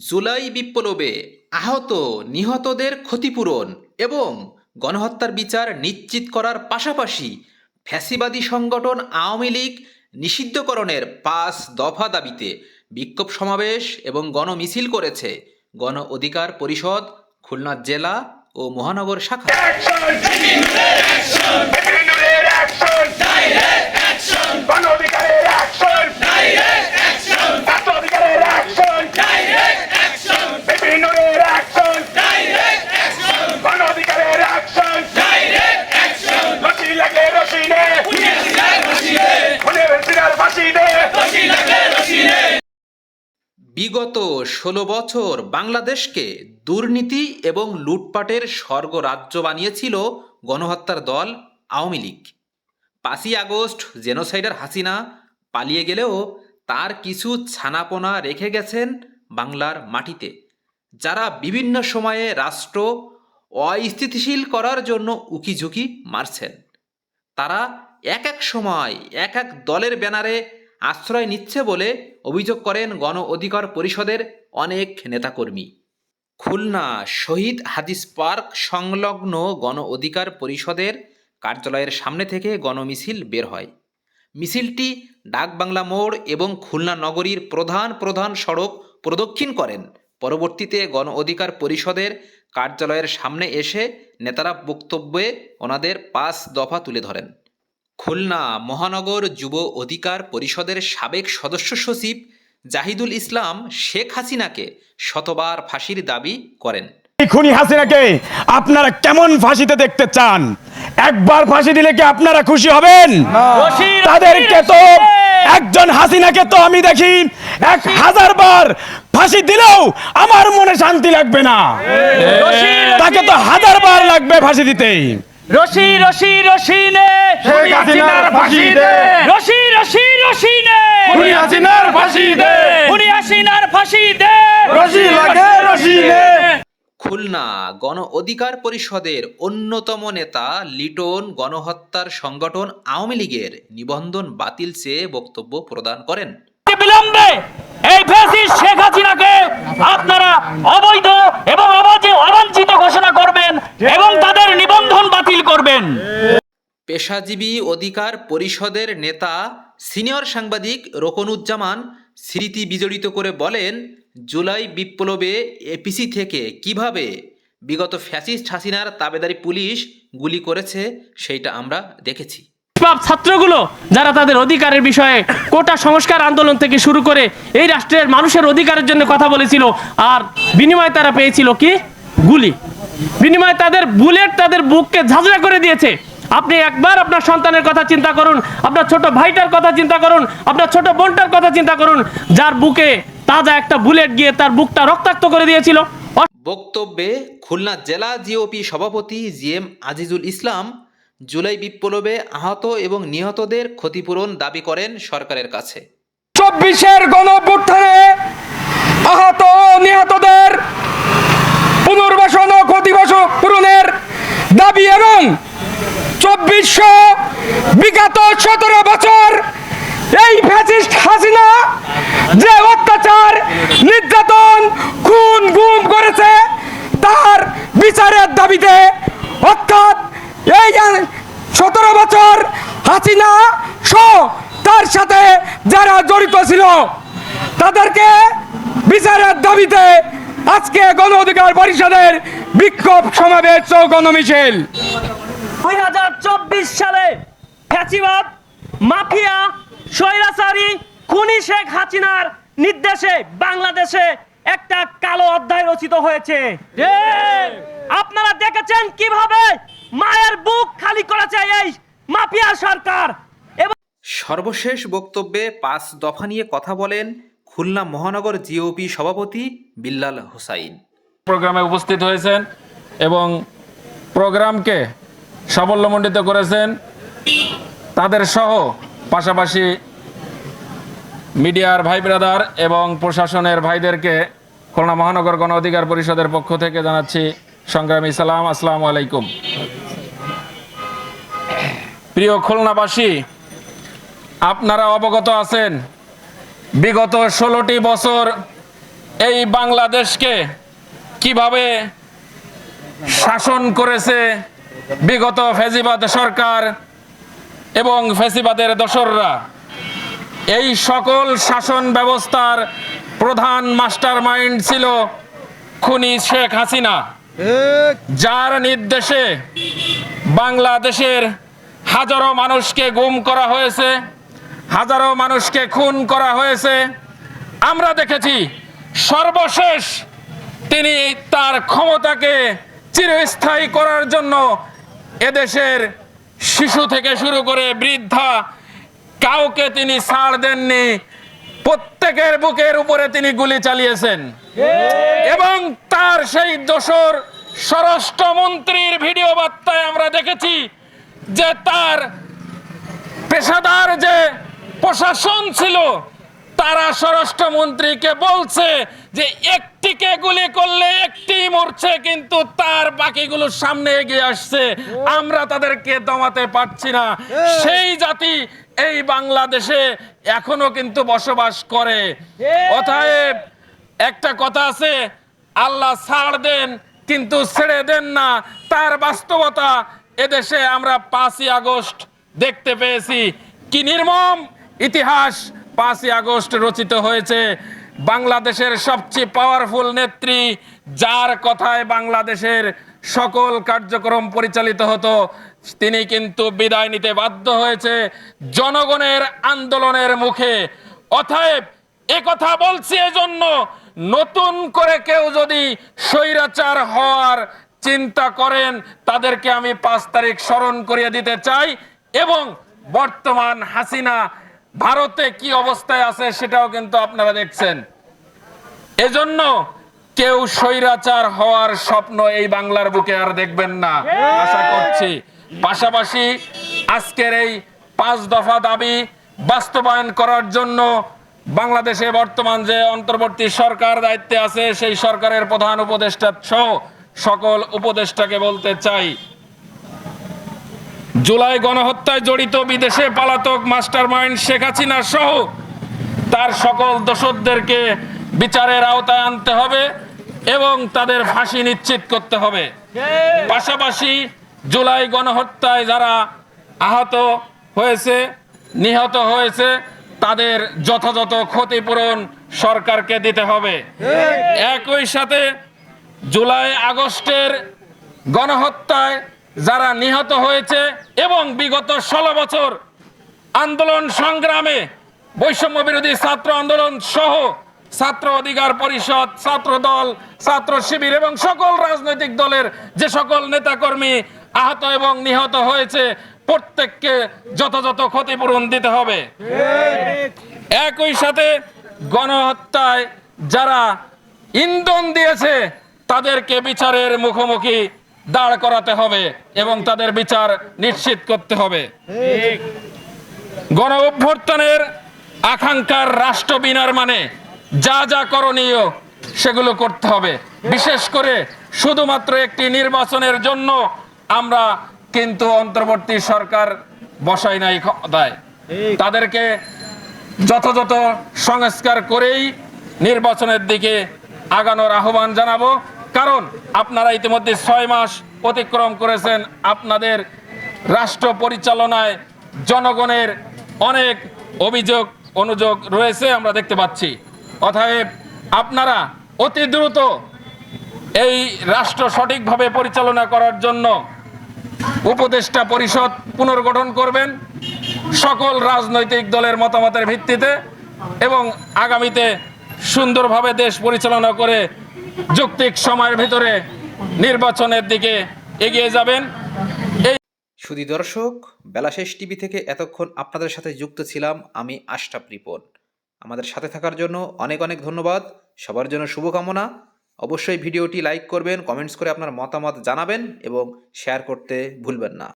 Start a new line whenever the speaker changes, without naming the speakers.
জুলাই বিপ্লবে আহত নিহতদের ক্ষতিপূরণ এবং গণহত্যার বিচার নিশ্চিত করার পাশাপাশি ফ্যাসিবাদী সংগঠন আওয়ামী লীগ নিষিদ্ধকরণের ৫ দফা দাবিতে বিক্ষোভ সমাবেশ এবং গণমিছিল করেছে গণ অধিকার পরিষদ খুলনা জেলা ও মহানগর শাখা। বিগত ১৬ বছর বাংলাদেশকে দুর্নীতি এবং লুটপাটের স্বর্গরাজ্য বানিয়েছিল গণহত্যার দল আওয়ামী লীগ। ৫ই আগস্ট জেনোসাইডার হাসিনা পালিয়ে গেলেও তার কিছু ছানাপোনা রেখে গেছেন বাংলার মাটিতে, যারা বিভিন্ন সময়ে রাষ্ট্র অস্থিতিশীল করার জন্য উকিঝুঁকি মারছেন। তারা এক এক সময় এক এক দলের ব্যানারে আশ্রয় নিচ্ছে বলে অভিযোগ করেন গণ অধিকার পরিষদের অনেক নেতাকর্মী। খুলনা শহীদ হাদিস পার্ক সংলগ্ন গণ অধিকার পরিষদের কার্যালয়ের সামনে থেকে গণমিছিল বের হয়। মিছিলটি ডাকবাংলা মোড় এবং খুলনা নগরীর প্রধান প্রধান সড়ক প্রদক্ষিণ করেন। পরবর্তীতে গণ অধিকার পরিষদের কার্যালয়ের সামনে এসে নেতারা বক্তব্যে ওনাদের ৫ দফা তুলে ধরেন। খুলনা মহানগর যুব অধিকার পরিষদের সাবেক সদস্য সচিব জাহিদুল ইসলাম শেখ হাসিনাকে শতবার ফাঁসির দাবি করেন।
খুনি হাসিনাকে আপনারা কেমন ফাঁসিতে দেখতে চান? একবার ফাঁসি দিলে কি আপনারা খুশি হবেন? তাদেরকে তো একজন হাসিনাকে তো আমি দেখি ১০০০ বার ফাঁসি দিলেও আমার মনে শান্তি লাগবে না, তাকে তো ১০০০ বার লাগবে ফাঁসি দিতে।
রশি রশি রশি নে
খুনি হাসিনার ফাঁসি দে,
রশি রশি রশি নে
খুনি হাসিনার ফাঁসি দে,
খুনি হাসিনার ফাঁসি দে,
রশি লাগে রশি নে।
খুলনা গণ অধিকার পরিষদের অন্যতম নেতা লিটন গণহত্যার সংগঠন আওয়ামী লীগের নিবন্ধন বাতিল চেয়ে বক্তব্য প্রদান করেন।
বিলম্বে এই ফ্যাসিস্ট শেখ হাসিনাকে আপনারা অবৈধ এবং অবাঞ্ছিত ঘোষণা করবেন এবং তাদের নিবন্ধন বাতিল করবেন।
পেশাজীবী অধিকার পরিষদের নেতা সিনিয়র সাংবাদিক রোকনুজ্জামান স্মৃতি বিজড়িত করে বলেন, জুলাই বিপ্লবে এপিসি থেকে কিভাবে বিগত ফ্যাসিস্ট হাসিনার তাবেদারি পুলিশ গুলি করেছে সেইটা আমরা দেখেছি।
ছাত্রগুলো যারা তাদের অধিকারের বিষয়ে কোটা সংস্কার আন্দোলন থেকে শুরু করে এই রাষ্ট্রের মানুষের অধিকারের জন্য কথা বলেছিল, আর বিনিময়ে তারা পেয়েছিল কি? গুলি। বিনিময়ে তাদের বুলেট তাদের বুককে ঝাঁঝরা করে দিয়েছে। আপনি একবার আপনার সন্তানের কথা চিন্তা করুন, আপনার ছোট ভাইটার কথা চিন্তা করুন, আপনার ছোট বোনটার কথা চিন্তা করুন, যার বুকে তাজা একটা বুলেট গিয়ে তার বুকটা রক্তাক্ত করে দিয়েছিল।
বক্তব্যে খুলনা জেলা জিওপি সভাপতি জিএম আজিজুল ইসলাম জুলাই বিপ্লবে আহত এবং নিহতদের ক্ষতিপূরণ দাবি করেন সরকারের কাছে।
২৪-এর গণঅভ্যুত্থানে আহত নিহতদের পুনর্বাসন ও ক্ষতিপূরণের দাবি এবং ২৪০০ বিগত ১৭ বছর এই ফ্যাসিস্ট হাসিনা যে অত্যাচার, নির্যাতন, খুন গুম করেছে তার বিচারের দাবিতে, অর্থাৎ এই ১৭ বছর হাসিনা সহ তার সাথে যারা জড়িত ছিল তাদেরকে বিচারের দাবিতে আজকে গণ অধিকার পরিষদের বিক্ষোভ সমাবেশ ও গণমিছিল।
২০২৪ সালে ফ্যাসিবাদ, মাফিয়া, স্বৈরাচারী খুনি শেখ হাসিনার নির্দেশে বাংলাদেশে একটা কালো অধ্যায় রচিত হয়েছে। আপনারা দেখেছেন কিভাবে মায়ের বুক খালি করেছে এই মাফিয়া সরকার।
সর্বশেষ বক্তব্যে ৫ দফা নিয়ে কথা বলেন খুলনা মহানগর জিওপি সভাপতি বিল্লাল হোসাইন।
প্রোগ্রামে উপস্থিত হয়েছেন এবং প্রোগ্রামকে সাফল্যমণ্ডিত করেছেন তাদের সহ পাশাপাশি মিডিয়ার ভাই ব্রাদার এবং প্রশাসনের ভাইদেরকে খুলনা মহানগর গণ অধিকার পরিষদের পক্ষ থেকে জানাচ্ছি সংগ্রামী সালাম, আসসালামু আলাইকুম। প্রিয় খুলনাবাসী, আপনারা অবগত আছেন বিগত 16টি বছর এই বাংলাদেশকে কিভাবে শাসন করেছে বিগত ফ্যাসিবাদ সরকার এবং ফ্যাসিবাদের দোসররা। এই সকল শাসন ব্যবস্থার প্রধান মাস্টারমাইন্ড ছিল খুনি শেখ হাসিনা, যার নির্দেশে বাংলাদেশের হাজারো মানুষকে গুম করা হয়েছে, হাজারো মানুষকে খুন করা হয়েছে। আমরা দেখেছি সর্বশেষ তিনি তার ক্ষমতাকে চিরস্থায়ী করার জন্য এদেশের শিশু থেকে শুরু করে বৃদ্ধা কাউকে তিনি ছাড় দেননি, প্রত্যেকের বুকের উপরে তিনি গুলি চালিয়েছেন। এবং তার সেই দোসর স্বরাষ্ট্রমন্ত্রীর ভিডিও বার্তায় আমরা দেখেছি যে তার পেশাদার যে প্রশাসন ছিল তারা স্বরাষ্ট্রমন্ত্রীকে বলছে যে একটিকে গুলি করলে একটি মরছে, কিন্তু তার বাকিগুলোর সামনে এগিয়ে আসছে, আমরা তাদেরকে দমাতে পারছি না। সেই জাতি এই বাংলাদেশে এখনো কিন্তু বসবাস করে। অতএব একটা কথা আছে, আল্লাহ ছাড় দেন কিন্তু ছেড়ে দেন না। তার বাস্তবতা এদেশে আমরা 5ই আগস্ট দেখতে পেয়েছি। কি নির্মম ইতিহাস 5ই আগস্ট রচিত হয়েছে। বাংলাদেশের সবচেয়ে পাওয়ারফুল নেত্রী, যার কথায় বাংলাদেশের সকল কার্যক্রম পরিচালিত হতো, তিনি কিন্তু বিদায় নিতে বাধ্য হয়েছে জনগণের আন্দোলনের মুখে। অতএব কথা বলছি এজন্য, নতুন করে কেউ যদি স্বৈরাচার হওয়ার চিন্তা করেন তাদেরকে আমি 5 তারিখ স্মরণ করিয়ে দিতে চাই। এবং বর্তমান হাসিনা ভারতে কি অবস্থায় আছে সেটাও কিন্তু আপনারা দেখছেন। এজন্য কেউ স্বৈরাচার হওয়ার স্বপ্ন এই বাংলার বুকে আর দেখবেন না আশা করছি। পাশাপাশি আজকের এই 5 দফা দাবি বাস্তবায়ন করার জন্য বাংলাদেশে বর্তমান যে অন্তর্বর্তী সরকার দায়িত্বে আছে সেই সরকারের প্রধান উপদেষ্টা সহ সকল উপদেষ্টাকে বলতে চাই, জুলাই গণহত্যায় জড়িত বিদেশে পলাতক মাস্টারমাইন্ড শেখ হাসিনা সহ তার সকল দোষরদেরকে বিচারের আওতায় আনতে হবে এবং তাদের ফাঁসি নিশ্চিত করতে হবে। পাশাপাশি জুলাই গণহত্যায় যারা আহত হয়েছে, নিহত হয়েছে, তাদের যথাযথ ক্ষতিপূরণ সরকারকে দিতে হবে। একই সাথে জুলাই আগস্টের গণহত্যায় যারা নিহত হয়েছে এবং বিগত 16 বছর আন্দোলন সংগ্রামে বৈষম্য বিরোধী ছাত্র আন্দোলন সহ ছাত্র অধিকার পরিষদ, ছাত্র দল, ছাত্র শিবির এবং সকল রাজনৈতিক দলের যে সকল নেতাকর্মী আহত এবং নিহত হয়েছে, প্রত্যেককে যথাযথ ক্ষতিপূরণ দিতে হবে। একই সাথে গণহত্যায় যারা ইন্ধন দিয়েছে তাদেরকে বিচারের মুখোমুখি দাঁড় করাতে হবে এবং তাদের বিচার নিশ্চিত করতে হবে। গণ অভ্যুত্থানের আকাঙ্ক্ষার রাষ্ট্র বিনির্মাণে যা যা করণীয় সেগুলো করতে হবে। বিশেষ করে শুধুমাত্র একটি নির্বাচনের জন্য আমরা কিন্তু অন্তর্বর্তী সরকার বসাই নাই ক্ষমতায়, তাদেরকে যথাযথ সংস্কার করেই নির্বাচনের দিকে আগানোর আহ্বান জানাবো। কারণ আপনারা ইতিমধ্যে 6 মাস অতিক্রম করেছেন, আপনাদের রাষ্ট্র পরিচালনায় জনগণের অনেক অভিযোগ অনুযোগ রয়েছে আমরা দেখতে পাচ্ছি। অতএব আপনারা অতি দ্রুত এই রাষ্ট্র সঠিকভাবে পরিচালনা করার জন্য উপদেষ্টা পরিষদ পুনর্গঠন করবেন সকল রাজনৈতিক দলের মতামতের ভিত্তিতে এবং আগামীতে সুন্দরভাবে দেশ পরিচালনা করে যৌক্তিক সময়ের ভিতরে নির্বাচনের দিকে এগিয়ে যাবেন।
সুধী দর্শক, বেলাশেষ টিভি থেকে এতক্ষণ আপনাদের সাথে যুক্ত ছিলাম আমি আশরাফ রিপন। আমাদের সাথে থাকার জন্য অনেক অনেক ধন্যবাদ। সবার জন্য শুভকামনা। অবশ্যই ভিডিওটি লাইক করবেন, কমেন্টস করে আপনার মতামত জানাবেন এবং শেয়ার করতে ভুলবেন না।